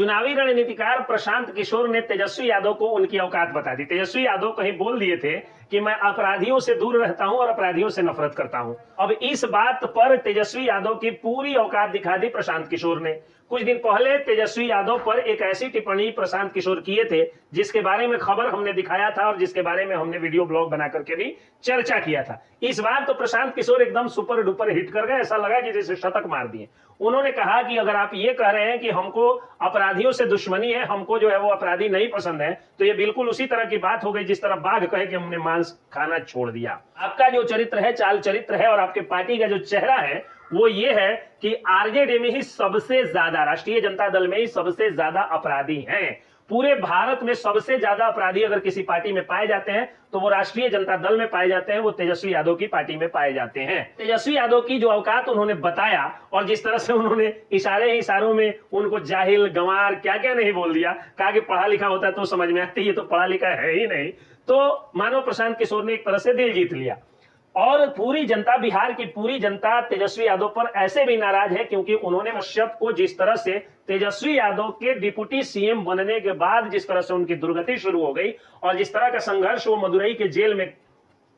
चुनावी रणनीतिकार प्रशांत किशोर ने तेजस्वी यादव को उनकी औकात बता दी। तेजस्वी यादव कहीं बोल दिए थे कि मैं अपराधियों से दूर रहता हूं और अपराधियों से नफरत करता हूं। अब इस बात पर तेजस्वी यादव की पूरी औकात दिखा दी प्रशांत किशोर ने। कुछ दिन पहले तेजस्वी यादव पर एक ऐसी टिप्पणी प्रशांत किशोर किए थे जिसके बारे में खबर हमने दिखाया था और जिसके बारे में हमने वीडियो ब्लॉग बना करके भी चर्चा किया था। इस बार तो प्रशांत किशोर एकदम सुपर डुपर हिट कर गए, ऐसा लगा कि जैसे शतक मार दिए। उन्होंने कहा कि अगर आप ये कह रहे हैं कि हमको अपराधियों से दुश्मनी है, हमको जो है वो अपराधी नहीं पसंद है, तो ये बिल्कुल उसी तरह की बात हो गई जिस तरह बाघ कहे कि हमने मांस खाना छोड़ दिया। आपका जो चरित्र है, चाल चरित्र है और आपके पार्टी का जो चेहरा है वो ये है कि आरजेडी में ही सबसे ज्यादा, राष्ट्रीय जनता दल में ही सबसे ज्यादा अपराधी हैं। पूरे भारत में सबसे ज्यादा अपराधी अगर किसी पार्टी में पाए जाते हैं तो वो राष्ट्रीय जनता दल में पाए जाते हैं, वो तेजस्वी यादव की पार्टी में पाए जाते हैं। तेजस्वी यादव की जो औकात उन्होंने बताया और जिस तरह से उन्होंने इशारों में उनको जाहिल, गंवार, क्या क्या नहीं बोल दिया, कहा कि पढ़ा लिखा होता तो समझ में आती, ये तो पढ़ा लिखा है ही नहीं। तो मानो प्रशांत किशोर ने एक तरह से दिल जीत लिया और पूरी जनता, बिहार की पूरी जनता तेजस्वी यादव पर ऐसे भी नाराज है क्योंकि उन्होंने कश्यप को जिस तरह से तेजस्वी यादव के डिप्टी सीएम बनने के बाद जिस तरह से उनकी दुर्गति शुरू हो गई और जिस तरह का संघर्ष वो मदुरई के जेल में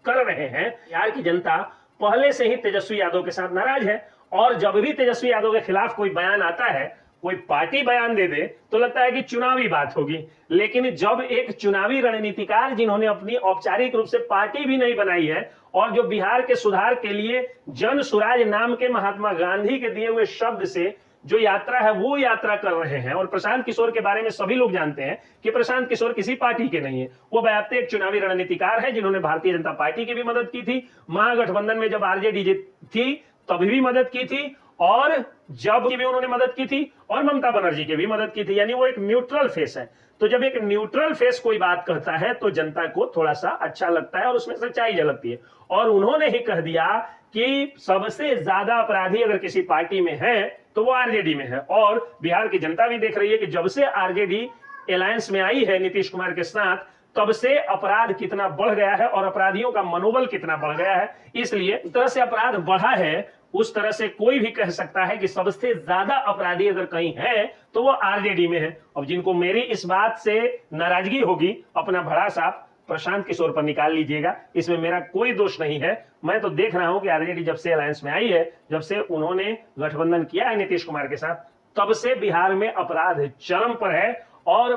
कर रहे हैं, बिहार की जनता पहले से ही तेजस्वी यादव के साथ नाराज है। और जब भी तेजस्वी यादव के खिलाफ कोई बयान आता है, कोई पार्टी बयान दे दे, तो लगता है कि चुनावी बात होगी। लेकिन जब एक चुनावी रणनीतिकार जिन्होंने अपनी औपचारिक रूप से पार्टी भी नहीं बनाई है और जो बिहार के सुधार के लिए जन सुराज नाम के महात्मा गांधी के दिए हुए शब्द से जो यात्रा है वो यात्रा कर रहे हैं, और प्रशांत किशोर के बारे में सभी लोग जानते हैं कि प्रशांत किशोर किसी पार्टी के नहीं है, वो बाकायदा एक चुनावी रणनीतिकार है जिन्होंने भारतीय जनता पार्टी की भी मदद की थी, महागठबंधन में जब आरजेडी थी तभी भी मदद की थी और जब भी उन्होंने मदद की थी और ममता बनर्जी की भी मदद की थी, यानी वो एक न्यूट्रल फेस है। तो जब एक न्यूट्रल फेस कोई बात कहता है तो जनता को थोड़ा सा अच्छा लगता है और उसमें सच्चाई झलकती है। और उन्होंने ही कह दिया कि सबसे ज्यादा अपराधी अगर किसी पार्टी में है तो वो आरजेडी में है। और बिहार की जनता भी देख रही है कि जब से आरजेडी अलायंस में आई है नीतीश कुमार के साथ, तब से अपराध कितना बढ़ गया है और अपराधियों का मनोबल कितना बढ़ गया है। इसलिए इस तरह से अपराध बढ़ा है, उस तरह से कोई भी कह सकता है कि सबसे ज्यादा अपराधी अगर कहीं है तो वो आरजेडी में है। अब जिनको मेरी इस बात से नाराजगी होगी, अपना भड़ास आप प्रशांत किशोर पर निकाल लीजिएगा, इसमें मेरा कोई दोष नहीं है। मैं तो देख रहा हूं कि आरजेडी जब से अलायंस में आई है, जब से उन्होंने गठबंधन किया है नीतीश कुमार के साथ, तब से बिहार में अपराध चरम पर है। और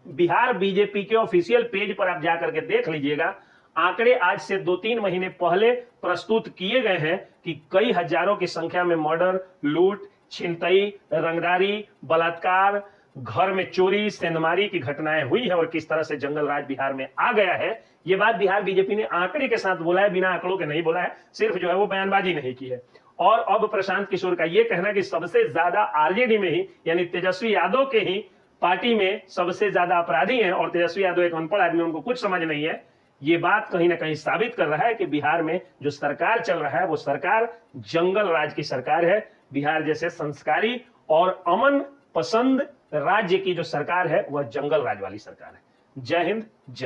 बिहार बीजेपी के ऑफिशियल पेज पर आप जाकर के देख लीजिएगा, आंकड़े आज से 2-3 महीने पहले प्रस्तुत किए गए हैं कि कई हजारों की संख्या में मर्डर, लूट, छिनतई, रंगदारी, बलात्कार, घर में चोरी, सेंधमारी की घटनाएं हुई है और किस तरह से जंगल राज बिहार में आ गया है। ये बात बिहार बीजेपी ने आंकड़े के साथ बोला है, बिना आंकड़ों के नहीं बोला है, सिर्फ जो है वो बयानबाजी नहीं की है। और अब प्रशांत किशोर का ये कहना कि सबसे ज्यादा आरजेडी में ही, यानी तेजस्वी यादव के ही पार्टी में सबसे ज्यादा अपराधी हैं और तेजस्वी यादव एक अनपढ़ आदमी, उनको कुछ समझ नहीं है, ये बात कहीं ना कहीं साबित कर रहा है कि बिहार में जो सरकार चल रहा है वो सरकार जंगल राज की सरकार है। बिहार जैसे संस्कारी और अमन पसंद राज्य की जो सरकार है वह जंगल राज वाली सरकार है। जय हिंद, जय